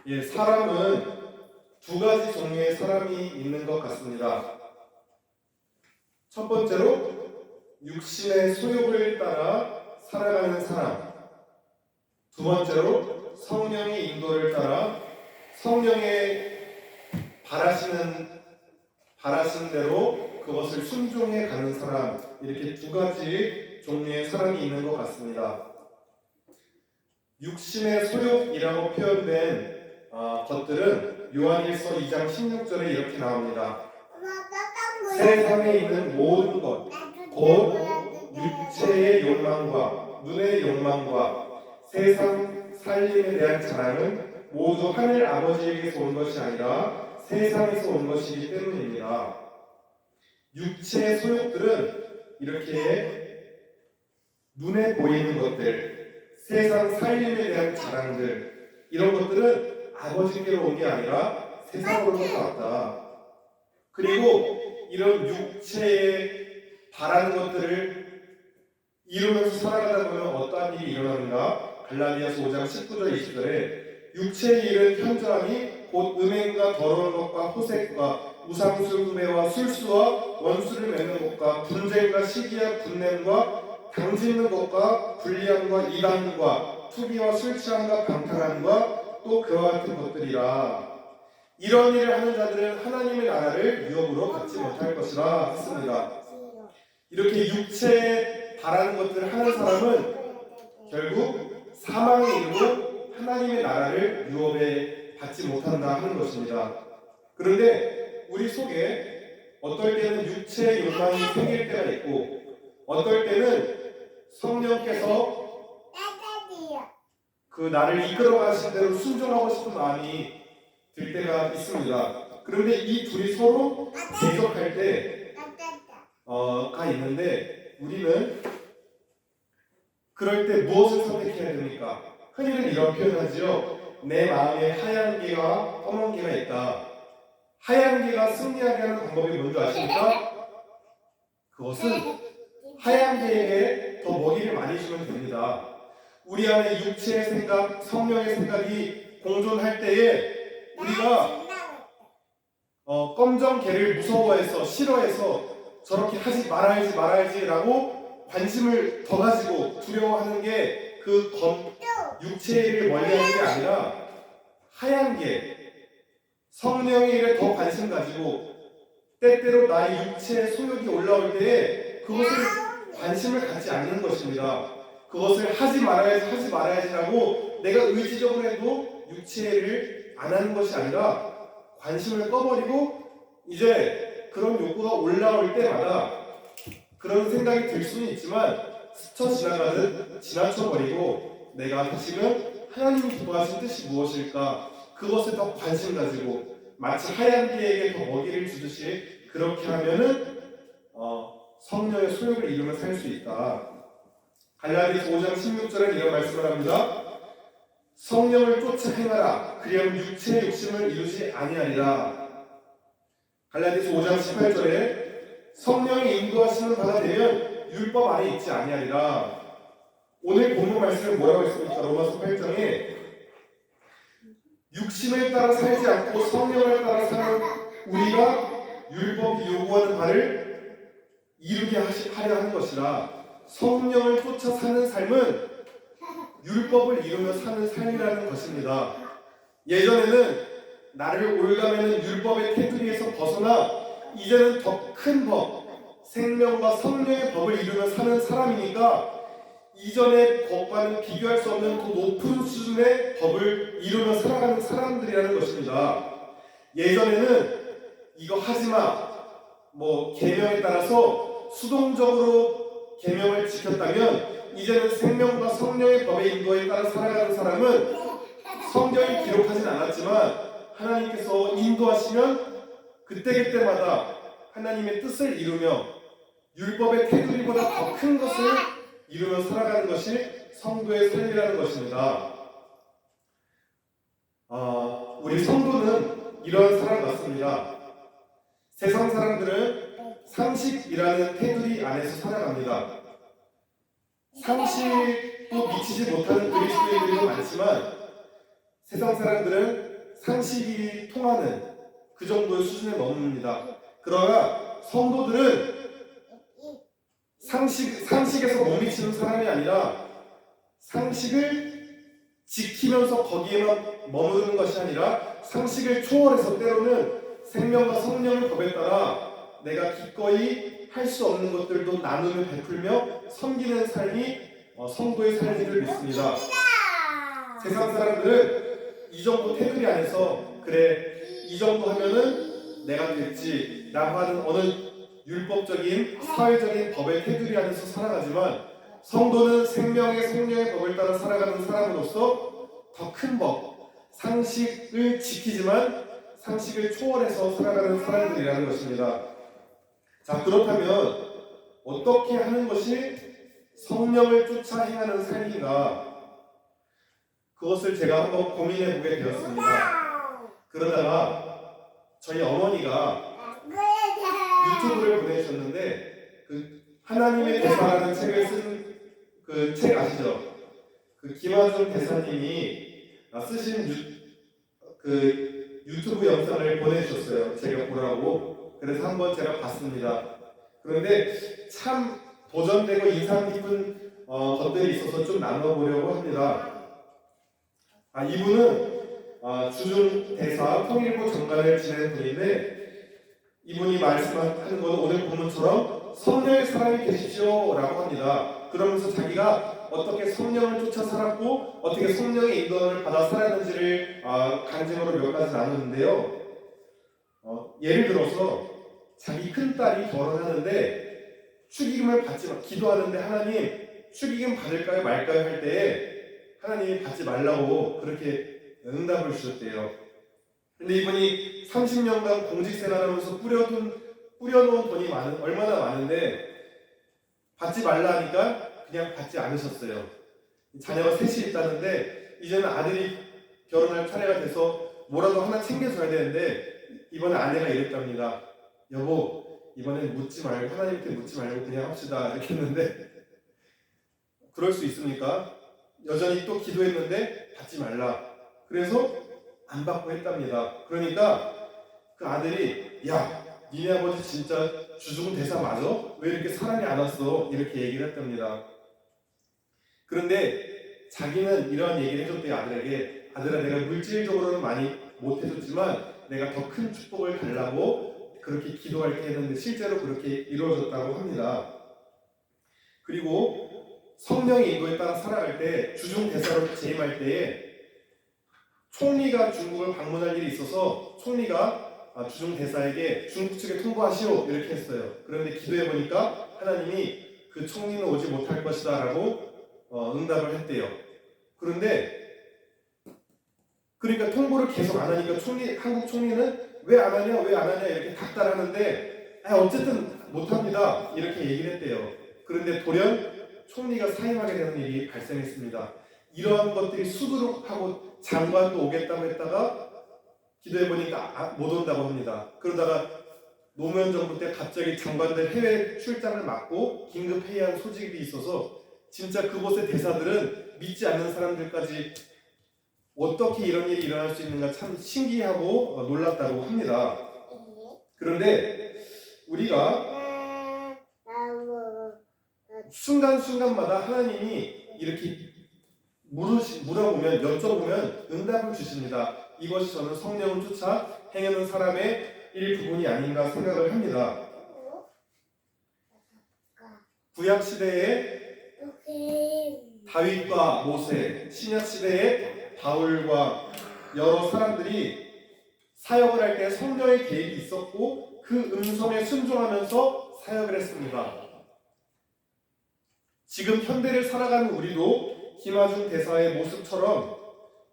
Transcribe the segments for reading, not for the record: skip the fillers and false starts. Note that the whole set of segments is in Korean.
예, 사람은 두 가지 종류의 사람이 있는 것 같습니다. 첫 번째로 육신의 소욕을 따라 살아가는 사람. 두 번째로 성령의 인도를 따라 성령의 바라시는 대로 그것을 순종해 가는 사람. 이렇게 두 가지 종류의 사람이 있는 것 같습니다. 육신의 소욕이라고 표현된 것들은 요한일서 2장 16절에 이렇게 나옵니다. 세상에 있는 모든 것, 곧 육체의 욕망과 눈의 욕망과 세상 살림에 대한 자랑은 모두 하늘 아버지에게서 온 것이 아니라 세상에서 온 것이기 때문입니다. 육체의 소욕들은 이렇게 눈에 보이는 것들, 세상 살림에 대한 자랑들, 이런 것들은 아버지께로 온 게 아니라 세상으로부터 왔다. 그리고 이런 육체에 바라는 것들을 이루면서 살아가다 보면 어떠한 일이 일어나는가? 갈라디아서 5장 19절 20절에 육체의 일은 현저함이 곧 음행과 더러운 것과 호색과 우상숭배와 술수와 원수를 맺는 것과 분쟁과 시기와 분냄과 당짓는 것과 불리함과 이단과 투기와 술 취함과 방탕함과 또 그와 같은 것들이라. 이런 일을 하는 자들은 하나님의 나라를 유업으로 받지 못할 것이라 했습니다. 이렇게 육체에 바라는 것들을 하는 사람은 결국 사망에 이르고 하나님의 나라를 유업에 받지 못한다 하는 것입니다. 그런데 우리 속에 어떨 때는 육체의 욕망이 생길 때가 있고 어떨 때는 성령께서 그 나를 이끌어 가신 대로 순종하고 싶은 마음이 들 때가 있습니다. 그런데 이 둘이 서로 대적할 때가 있는데 우리는 그럴 때 무엇을 선택해야 됩니까? 흔히는 이런 표현하지요. 내 마음에 하얀 개와 검은 개가 있다. 하얀 개가 승리하게 하는 방법이 뭔지 아십니까? 그것은 하얀 개에게 더 먹이를 많이 주면 됩니다. 우리 안에 육체의 생각, 성령의 생각이 공존할 때에 우리가 검정 개를 무서워해서 싫어해서 저렇게 하지 말아야지라고 관심을 더 가지고 두려워하는 게 그 육체를 멀리하는 게 아니라 하얀 개, 성령의 일에 더 관심 가지고 때때로 나의 육체의 소욕이 올라올 때에 그것을 관심을 갖지 않는 것입니다. 그것을 하지 말아야지라고 내가 의지적으로 해도 육체를 안 하는 것이 아니라 관심을 꺼버리고 이제 그런 욕구가 올라올 때마다 그런 생각이 들 수는 있지만 스쳐 지나가듯 지나쳐버리고 내가 다시금 하나님이 기뻐하신 뜻이 무엇일까 그것에 더 관심 가지고 마치 하얀 개에게 더 먹이를 주듯이 그렇게 하면은 성령의 소욕을 이루며 살 수 있다. 갈라디아서 5장 16절에 이런 말씀을 합니다. 성령을 쫓아 행하라. 그리하면 육체의 욕심을 이루지 아니하리라. 갈라디아서 5장 18절에 성령이 인도하시는 바가 되면 율법 안에 있지 아니하리라. 오늘 본문 말씀은 뭐라고 했습니까? 로마서 8장에 육신을 따라 살지 않고 성령을 따라 사는 우리가 율법이 요구하는 바를 이루게 하려 하는 것이라. 성령을 쫓아 사는 삶은 율법을 이루며 사는 삶이라는 것입니다. 예전에는 나를 올가매는 율법의 테두리에서 벗어나 이제는 더 큰 법, 생명과 성령의 법을 이루며 사는 사람이니까 이전의 법과는 비교할 수 없는 더 높은 수준의 법을 이루며 살아가는 사람들이라는 것입니다. 예전에는 이거 하지마, 계명에 따라서 수동적으로 계명을 지켰다면 이제는 생명과 성령의 법의 인도에 따라 살아가는 사람은 성경이 기록하진 않았지만 하나님께서 인도하시면 그때그때마다 하나님의 뜻을 이루며 율법의 테두리보다 더 큰 것을 이루며 살아가는 것이 성도의 삶이라는 것입니다. 우리 성도는 이런 사람 같습니다. 세상 사람들은 상식이라는 테두리 안에서 살아갑니다. 상식도 미치지 못하는 그리스도인들도 많지만 세상 사람들은 상식이 통하는 그 정도의 수준에 머뭅니다. 그러나 성도들은 상식에서 못 미치는 사람이 아니라 상식을 지키면서 거기에만 머무르는 것이 아니라 상식을 초월해서 때로는 생명과 성령의 법에 따라 내가 기꺼이 할 수 없는 것들도 나눔을 베풀며 섬기는 삶이 성도의 삶을 믿습니다. 세상 사람들은 이 정도 테두리 안에서 그래 이 정도 하면은 내가 됐지 라고 하는 어느 율법적인 사회적인 법의 테두리 안에서 살아가지만 성도는 생명의 성령의 법을 따라 살아가는 사람으로서 더 큰 법, 상식을 지키지만 상식을 초월해서 살아가는 사람들이라는 것입니다. 자, 그렇다면 어떻게 하는 것이 성령을 쫓아 행하는 삶인가? 그것을 제가 한번 고민해 보게 되었습니다. 그러다가 저희 어머니가 유튜브를 보내주셨는데 그 하나님의 대사라는 책을 쓴 그 책 아시죠? 그 김화중 대사님이 쓰신 그 유튜브 영상을 보내주셨어요. 제가 보라고. 그래서 한번 제가 봤습니다. 그런데 참 도전되고 인상 깊은 것들이 있어서 좀 나눠보려고 합니다. 이분은 주중 대사 통일부 장관을 지낸 분인데 이분이 말씀하는 것은 오늘 본문처럼 성령의 사람이 되십시오 라고 합니다. 그러면서 자기가 어떻게 성령을 쫓아 살았고 어떻게 성령의 인도를 받아 살았는지를 간증으로 몇 가지 나누는데요. 예를 들어서 자기 큰딸이 결혼하는데 축의금을 기도하는데 하나님 축의금 받을까요 말까요 할 때에 하나님이 받지 말라고 그렇게 응답을 주셨대요. 근데 이분이 30년간 공직생활하면서 뿌려놓은 돈이 얼마나 많은데 받지 말라 하니까 그냥 받지 않으셨어요. 자녀가 셋이 있다는데 이제는 아들이 결혼할 차례가 돼서 뭐라도 하나 챙겨줘야 되는데 이번에 아내가 이랬답니다. 여보, 이번엔 묻지 말고 하나님한테 묻지 말고 그냥 합시다 이렇게 했는데 그럴 수 있습니까? 여전히 또 기도했는데 받지 말라. 그래서 안 받고 했답니다. 그러니까 그 아들이 야, 니네 아버지 진짜 주중 대사 맞아? 왜 이렇게 사람이 안 왔어? 이렇게 얘기를 했답니다. 그런데 자기는 이런 얘기를 해줬대요. 아들에게. 아들아, 내가 물질적으로는 많이 못 해줬지만 내가 더 큰 축복을 달라고 그렇게 기도할 때 했는데 실제로 그렇게 이루어졌다고 합니다. 그리고 성령의 인도에 따라 살아갈 때 주중 대사로 재임할 때에 총리가 중국을 방문할 일이 있어서 총리가 주중 대사에게 중국 측에 통보하시오 이렇게 했어요. 그런데 기도해 보니까 하나님이 그 총리는 오지 못할 것이다 라고 응답을 했대요. 그러니까 통보를 계속 안 하니까 한국 총리는 왜 안 하냐 이렇게 닥달하는데 어쨌든 못합니다 이렇게 얘기를 했대요. 그런데 돌연 총리가 사임하게 되는 일이 발생했습니다. 이러한 것들이 수두룩하고 장관도 오겠다고 했다가 기도해보니까 못 온다고 합니다. 그러다가 노무현 정부 때 갑자기 장관들 해외 출장을 막고 긴급 회의한 소집이 있어서 진짜 그곳의 대사들은 믿지 않는 사람들까지 어떻게 이런 일이 일어날 수 있는가 참 신기하고 놀랍다고 합니다. 그런데 우리가 순간순간마다 하나님이 이렇게 물어보면 여쭤보면 응답을 주십니다. 이것이 저는 성령을 쫓아 행하는 사람의 일부분이 아닌가 생각을 합니다. 구약시대에 다윗과 모세, 신약시대에 바울과 여러 사람들이 사역을 할 때 성령의 개입이 있었고 그 음성에 순종하면서 사역을 했습니다. 지금 현대를 살아가는 우리도 김하중 대사의 모습처럼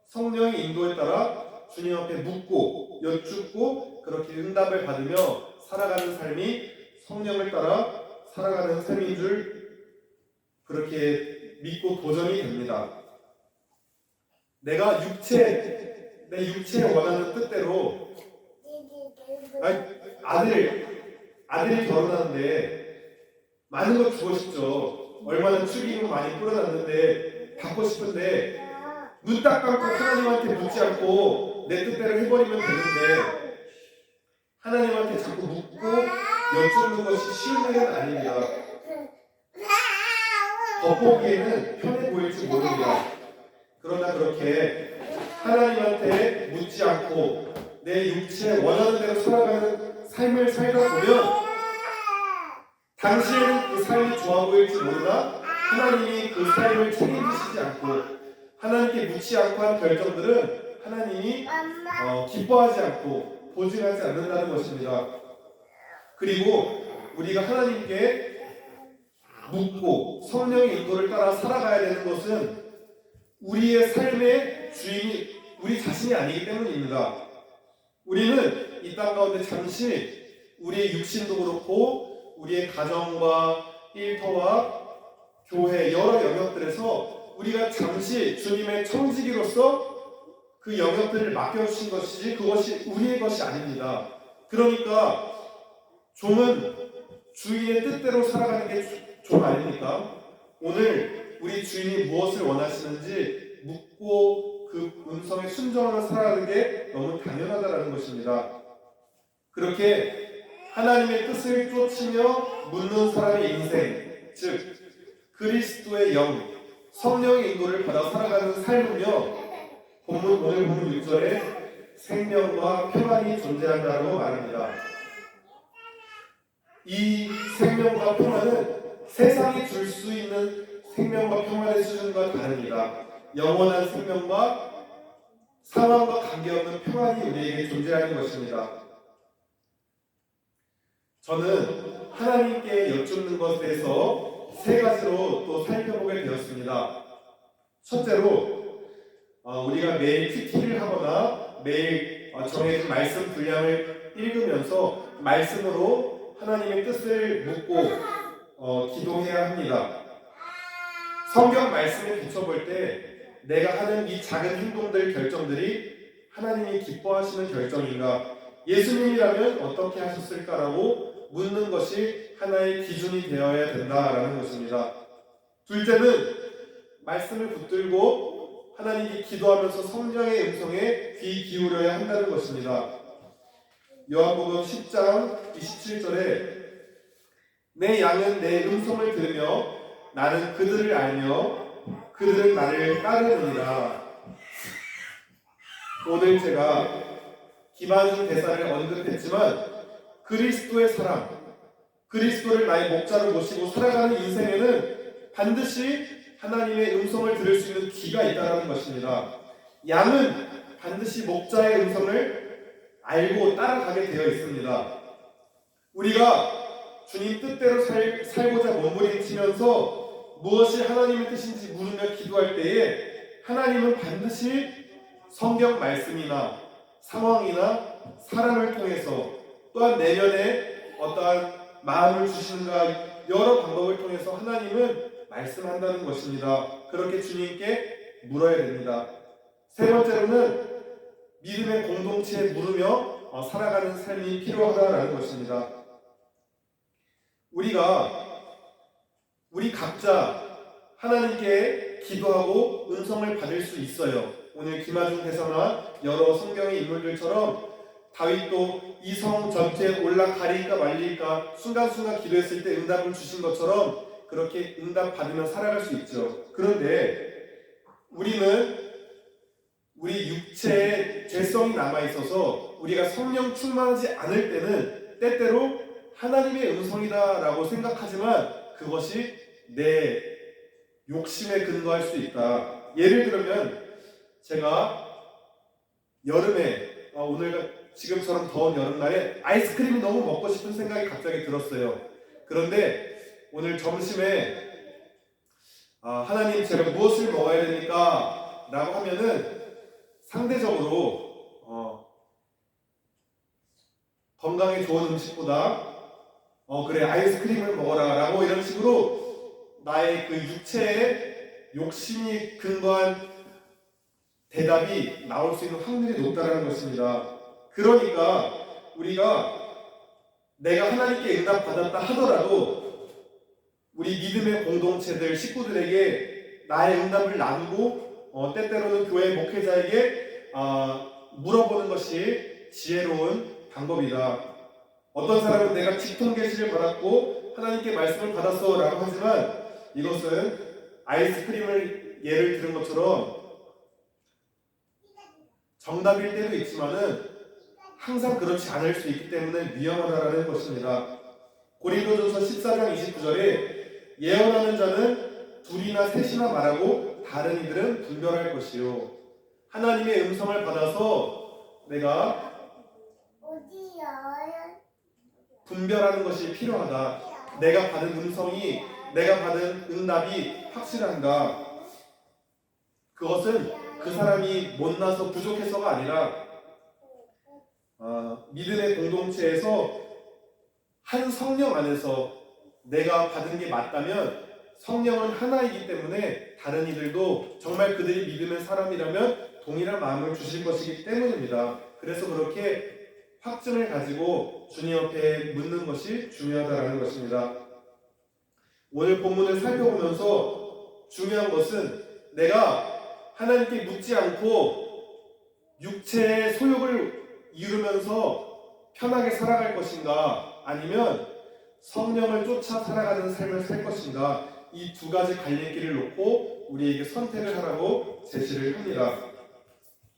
성령의 인도에 따라 주님 앞에 묻고 여쭙고 그렇게 응답을 받으며 살아가는 삶이 성령을 따라 살아가는 삶인 줄 그렇게 믿고 도전이 됩니다. 내 육체에 원하는 뜻대로 아들이 결혼하는데 많은 걸 주고 싶죠. 얼마나 축의금 많이 뿌려놨는데 받고 싶은데 눈 딱 감고 하나님한테 묻지 않고 내 뜻대로 해버리면 되는데 하나님한테 자꾸 묻고 여쭙는 것이 쉬운 일은 아닙니다. 겉보기에는 편해 보일지 모릅니다. 그러나 그렇게 하나님한테 묻지 않고 내 육체에 원하는 대로 살아가는 삶을 살다 보면 당시에는 그 삶이 좋아 보일지 모르나 하나님이 그 삶을 책임지시지 않고 하나님께 묻지 않고 한 결정들은 하나님이 기뻐하지 않고 보증하지 않는다는 것입니다. 그리고 우리가 하나님께 묻고 성령의 인도를 따라 살아가야 되는 것은 우리의 삶의 주인이 우리 자신이 아니기 때문입니다. 우리는 이 땅 가운데 잠시 우리의 육신도 그렇고 우리의 가정과 일터와 교회 여러 영역들에서 우리가 잠시 주님의 청지기로서 그 영역들을 맡겨주신 것이지 그것이 우리의 것이 아닙니다. 그러니까 종은 주인의 뜻대로 살아가는 게 종 아닙니까? 오늘 우리 주인이 무엇을 원하시는지 묻고 그 음성에 순종하며 살아가는 게 너무 당연하다는 것입니다. 그렇게 하나님의 뜻을 쫓으며 묻는 사람의 인생, 즉 그리스도의 영, 성령의 인도를 받아 살아가는 삶은요, 오늘 본문 6절에 생명과 평안이 존재한다고 말합니다. 이 생명과 평안은 세상이 줄 수 있는 생명과 평안의 수준과 다릅니다. 영원한 생명과 상황과 관계없는 평안이 우리에게 존재하는 것입니다. 저는 하나님께 여쭙는 것에서 세 가지로 또 살펴보게 되었습니다. 첫째로 우리가 매일 PT를 하거나 매일 정해진 말씀 분량을 읽으면서 말씀으로 하나님의 뜻을 묻고 기도해야 합니다. 성경 말씀에 비춰볼 때 내가 하는 이 작은 행동들, 결정들이 하나님이 기뻐하시는 결정인가? 예수님이라면 어떻게 하셨을까라고 묻는 것이 하나의 기준이 되어야 된다라는 것입니다. 둘째는 말씀을 붙들고 하나님께 기도하면서 성령의 음성에 귀 기울여야 한다는 것입니다. 요한복음 10장 27절에 내 양은 내 음성을 들으며 나는 그들을 알며 그들은 나를 따르느니라. 오늘 제가 김한준 대사를 언급했지만 그리스도의 사랑, 그리스도를 나의 목자로 모시고 살아가는 인생에는 반드시 하나님의 음성을 들을 수 있는 귀가 있다는 것입니다. 양은 반드시 목자의 음성을 알고 따라가게 되어 있습니다. 우리가 주님 뜻대로 살고자 몸부림치면서 무엇이 하나님의 뜻인지 물으며 기도할 때에 하나님은 반드시 성경 말씀이나 상황이나 사람을 통해서 또한 내면에 어떠한 마음을 주시는가 여러 방법을 통해서 하나님은 말씀한다는 것입니다. 그렇게 주님께 물어야 됩니다. 세 번째로는 믿음의 공동체에 물으며 살아가는 삶이 필요하다는 것입니다. 우리 각자 하나님께 기도하고 음성을 받을 수 있어요. 오늘 김하중 대사나 여러 성경의 인물들처럼 다윗도 이 성 전체에 올라가리까 말리까 순간순간 기도했을 때 응답을 주신 것처럼 그렇게 응답 받으며 살아갈 수 있죠. 그런데 우리는 우리 육체에 죄성이 남아있어서 우리가 성령 충만하지 않을 때는 때때로 하나님의 음성이다라고 생각하지만 그것이 내 욕심에 근거할 수 있다. 예를 들면 제가 여름에 오늘 지금처럼 더운 여름날에 아이스크림이 너무 먹고 싶은 생각이 갑자기 들었어요. 그런데 오늘 점심에 하나님 제가 무엇을 먹어야 됩니까? 라고 하면은 상대적으로 건강에 좋은 음식보다 그래 아이스크림을 먹어라 라고 이런 식으로 나의 그 육체의 욕심이 근거한 대답이 나올 수 있는 확률이 높다는 것입니다. 그러니까 우리가 내가 하나님께 응답받았다 하더라도 우리 믿음의 공동체들 식구들에게 나의 응답을 나누고 때때로는 교회 목회자에게 물어보는 것이 지혜로운 방법이다. 어떤 사람은 내가 직통 계시를 받았고 하나님께 말씀을 받았어 라고 하지만 이것은 아이스크림을 예를 들은 것처럼 정답일 때도 있지만은 항상 그렇지 않을 수 있기 때문에 위험하다라는 것입니다. 고린도전서 14장 29절에 예언하는 자는 둘이나 셋이나 말하고 다른 이들은 분별할 것이요. 하나님의 음성을 받아서 내가 분별하는 것이 필요하다. 내가 받은 음성이, 내가 받은 응답이 확실한가? 그것은 그 사람이 못나서 부족해서가 아니라 믿음의 공동체에서 한 성령 안에서 내가 받은 게 맞다면 성령은 하나이기 때문에 다른 이들도 정말 그들이 믿음의 사람이라면 동일한 마음을 주실 것이기 때문입니다. 그래서 그렇게 확증을 가지고 주님 앞에 묻는 것이 중요하다는 것입니다. 오늘 본문을 살펴보면서 중요한 것은 내가 하나님께 묻지 않고 육체의 소욕을 이루면서 편하게 살아갈 것인가 아니면 성령을 쫓아 살아가는 삶을 살 것인가, 이 두 가지 갈림길을 놓고 우리에게 선택을 하라고 제시를 합니다.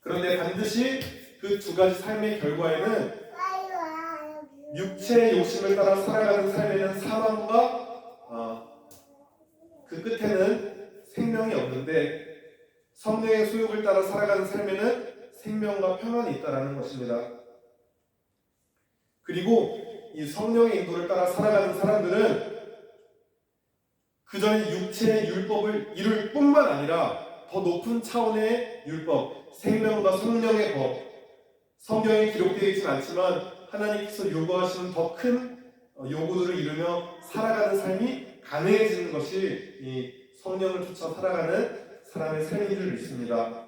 그런데 반드시 그 두 가지 삶의 결과에는 육체의 욕심을 따라 살아가는 삶에는 사망과 그 끝에는 생명이 없는데 성령의 소욕을 따라 살아가는 삶에는 생명과 평안이 있다는 것입니다. 그리고 이 성령의 인도를 따라 살아가는 사람들은 그전에 육체의 율법을 이룰 뿐만 아니라 더 높은 차원의 율법, 생명과 성령의 법, 성경에 기록되어 있지는 않지만 하나님께서 요구하시는 더 큰 요구들을 이루며 살아가는 삶이 가능해지는 것이 이 성령을 쫓아 살아가는 사람의 삶인 줄 믿습니다.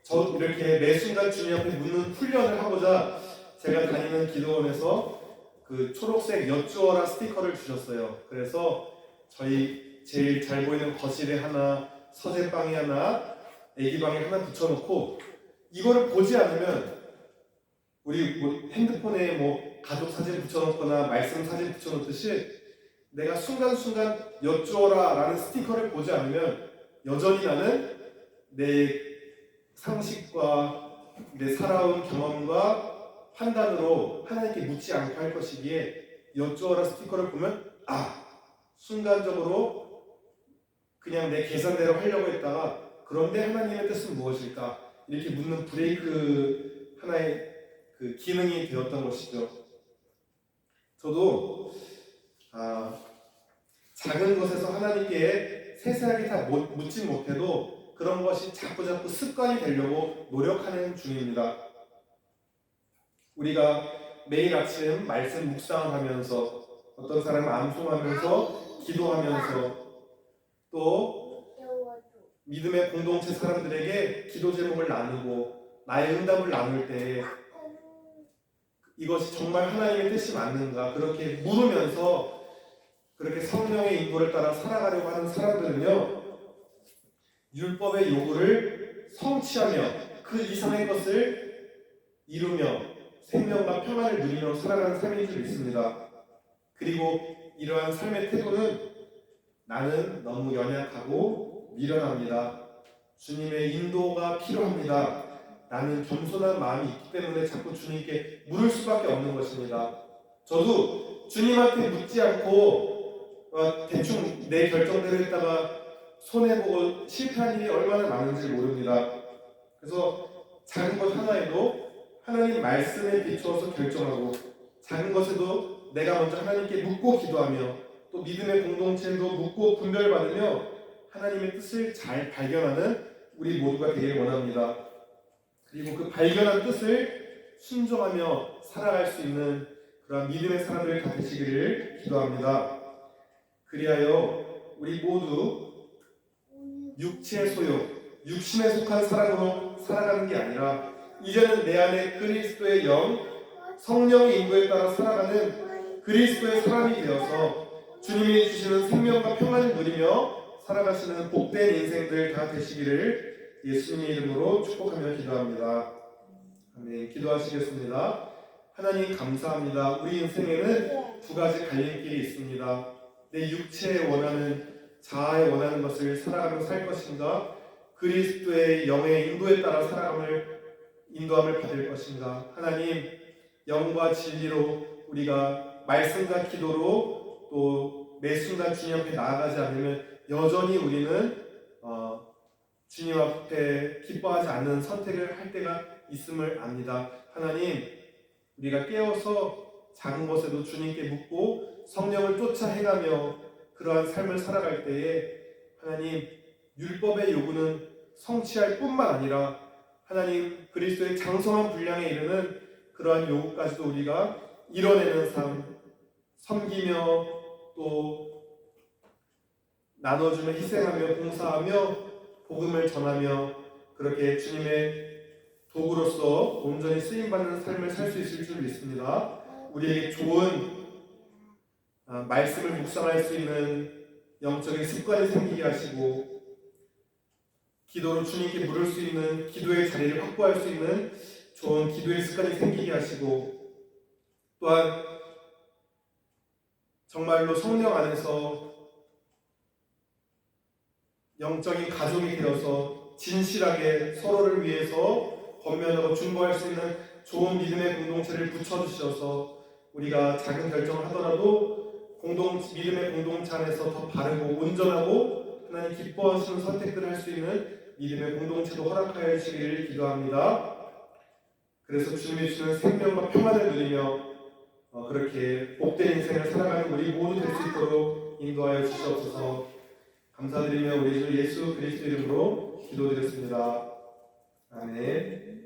저도 이렇게 매 순간 주님 앞에 묻는 훈련을 하고자 제가 다니는 기도원에서 그 초록색 여쭈어라 스티커를 주셨어요. 그래서 저희 제일 잘 보이는 거실에 하나, 서재방에 하나, 애기방에 하나 붙여놓고 이거를 보지 않으면 우리 핸드폰에 가족 사진 붙여놓거나 말씀 사진 붙여놓듯이 내가 순간순간 여쭈어라 라는 스티커를 보지 않으면 여전히 나는 내 상식과 내 살아온 경험과 판단으로 하나님께 묻지 않고 할 것이기에 여쭈어라 스티커를 보면 순간적으로 그냥 내 계산대로 하려고 했다가 그런데 하나님의 뜻은 무엇일까? 이렇게 묻는 브레이크 하나의 그 기능이 되었던 것이죠. 저도 작은 것에서 하나님께 세세하게 다 묻지 못해도 그런 것이 자꾸 습관이 되려고 노력하는 중입니다. 우리가 매일 아침 말씀 묵상을 하면서 어떤 사람은 암송하면서 기도하면서 또 믿음의 공동체 사람들에게 기도 제목을 나누고 나의 응답을 나눌 때 이것이 정말 하나님의 뜻이 맞는가 그렇게 물으면서 그렇게 성령의 인도를 따라 살아가려고 하는 사람들은요, 율법의 요구를 성취하며 그 이상의 것을 이루며 생명과 평안을 누리며 살아가는 삶인 줄 믿습니다. 그리고 이러한 삶의 태도는 나는 너무 연약하고 미련합니다. 주님의 인도가 필요합니다. 나는 겸손한 마음이 있기 때문에 자꾸 주님께 물을 수밖에 없는 것입니다. 저도 주님한테 묻지 않고 대충 내 결정대로 했다가 손해보고 실패한 일이 얼마나 많은지 모릅니다. 그래서 작은 것 하나에도 하나님 말씀에 비추어서 결정하고 작은 것에도 내가 먼저 하나님께 묻고 기도하며 또 믿음의 공동체에도 묻고 분별받으며 하나님의 뜻을 잘 발견하는 우리 모두가 되길 원합니다. 그리고 그 발견한 뜻을 순종하며 살아갈 수 있는 그런 믿음의 사람들 다 되시기를 기도합니다. 그리하여 우리 모두 육체의 소욕, 육신에 속한 사랑으로 살아가는 게 아니라 이제는 내 안에 그리스도의 영, 성령의 인도에 따라 살아가는 그리스도의 사람이 되어서 주님이 주시는 생명과 평안을 누리며 살아가시는 복된 인생들 다 되시기를 예수님의 이름으로 축복하며 기도합니다. 아멘. 기도하시겠습니다. 하나님 감사합니다. 우리 인생에는 두 가지 갈림길이 있습니다. 내 육체에 원하는, 자아에 원하는 것을 살아가며 살 것인가, 그리스도의 영의 인도에 따라 인도함을 받을 것인가. 하나님, 영과 진리로 우리가 말씀과 기도로 또 매 순간 주님 앞에 나아가지 않으면 여전히 우리는 주님 앞에 기뻐하지 않는 선택을 할 때가 있음을 압니다. 하나님, 우리가 깨어서 작은 것에도 주님께 묻고 성령을 쫓아 행하며 그러한 삶을 살아갈 때에 하나님, 율법의 요구는 성취할 뿐만 아니라 하나님 그리스도의 장성한 분량에 이르는 그러한 요구까지도 우리가 이뤄내는 삶, 섬기며 또 나눠주며 희생하며 봉사하며 복음을 전하며 그렇게 주님의 도구로서 온전히 쓰임받는 삶을 살 수 있을 줄 믿습니다. 우리에게 좋은 말씀을 묵상할 수 있는 영적인 습관이 생기게 하시고 기도로 주님께 물을 수 있는 기도의 자리를 확보할 수 있는 좋은 기도의 습관이 생기게 하시고 또한 정말로 성령 안에서 영적인 가족이 되어서 진실하게 서로를 위해서 권면하고 중보할 수 있는 좋은 믿음의 공동체를 붙여주셔서 우리가 작은 결정을 하더라도 믿음의 공동체 안에서 더 바르고 온전하고 하나님 기뻐하시는 선택들을 할 수 있는 믿음의 공동체도 허락하여 주시기를 기도합니다. 그래서 주님이 주시는 생명과 평안을 누리며 그렇게 복된 인생을 살아가는 우리 모두 될 수 있도록 인도하여 주시옵소서. 감사드리며 우리 주 예수 그리스도 이름으로 기도드렸습니다. 아멘.